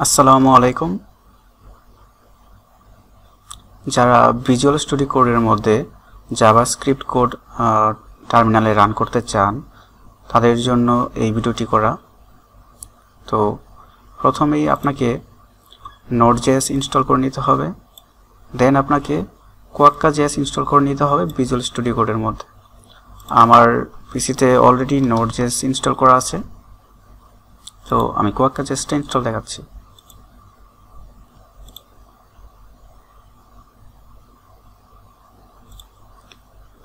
আসসালামু আলাইকুম। যারা ভিজুয়াল স্টুডিও কোডের মধ্যে জাভাস্ক্রিপ্ট কোড টার্মিনালে রান করতে চান তাদের জন্য এই ভিডিওটি করা। তো প্রথমেই আপনাকে নোড.js ইনস্টল করে নিতে হবে, দেন আপনাকে কোয়াক্কা.js ইনস্টল করে নিতে হবে ভিজুয়াল স্টুডিও কোডের মধ্যে। আমার পিসিতে অলরেডি নোড.js ইনস্টল করা আছে, তো আমি কোয়াক্কা.jsটা ইনস্টল দেখাচ্ছি।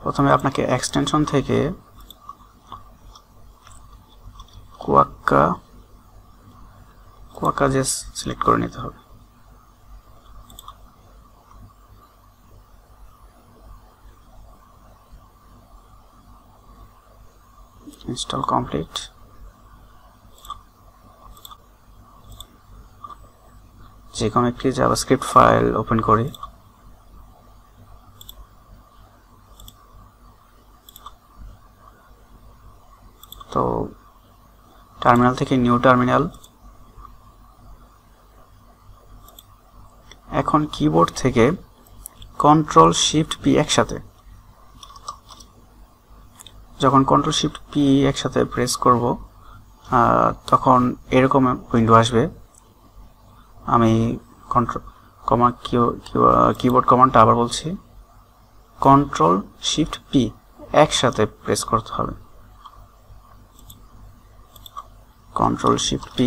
প্রথমে আপনাকে এক্সটেনশন থেকে কোয়াক্কা.js সিলেক্ট করে নিতে হবে। Install complete. যে কোনো একটি জাভাস্ক্রিপ্ট ফাইল ওপেন করি। তো টার্মিনাল থেকে নিউ টার্মিনাল। এখন কিবোর্ড থেকে Ctrl+Shift+P একসাথে, যখন Ctrl+Shift+P একসাথে প্রেস করব তখন এরকম উইন্ডো আসবে। আমি কিবোর্ড কমান্ডটা আবার বলছি, Ctrl+Shift+P একসাথে প্রেস করতে হবে। Ctrl+Shift+P,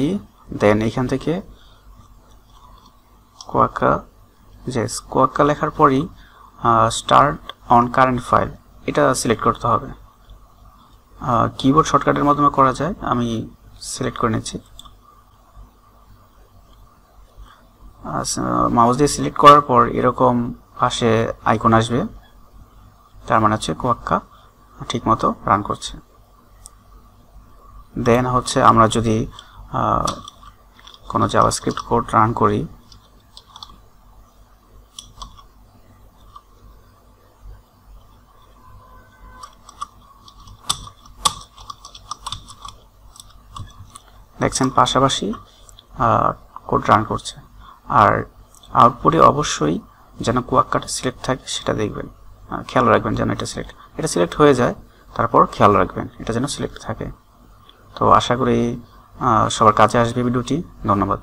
দেন এখান থেকে কোয়াক্কা লেখার পরই স্টার্ট অন কারেন্ট ফাইল এটা সিলেক্ট করতে হবে। কিবোর্ড শর্টকাটের মাধ্যমে করা যায়, আমি সিলেক্ট করে নিচ্ছি। মাউস দিয়ে সিলেক্ট করার পর এরকম পাশে আইকন আসবে, তার মানে হচ্ছে কোয়াক্কা ঠিকমতো রান করছে। দেন হচ্ছে আমরা যদি কোনো জাভাস্ক্রিপ্ট কোড রান করি, দেখছেন পাশাপাশি কোড রান করছে। আর আউটপুটে অবশ্যই যেন কোয়াক্কাটা সিলেক্ট থাকে সেটা দেখবেন, খেয়াল রাখবেন যেন এটা সিলেক্ট হয়ে যায়, তারপর খেয়াল রাখবেন এটা যেন সিলেক্ট থাকে। তো আশা করি সবার কাছে আসবে ভিডিওটি। ধন্যবাদ।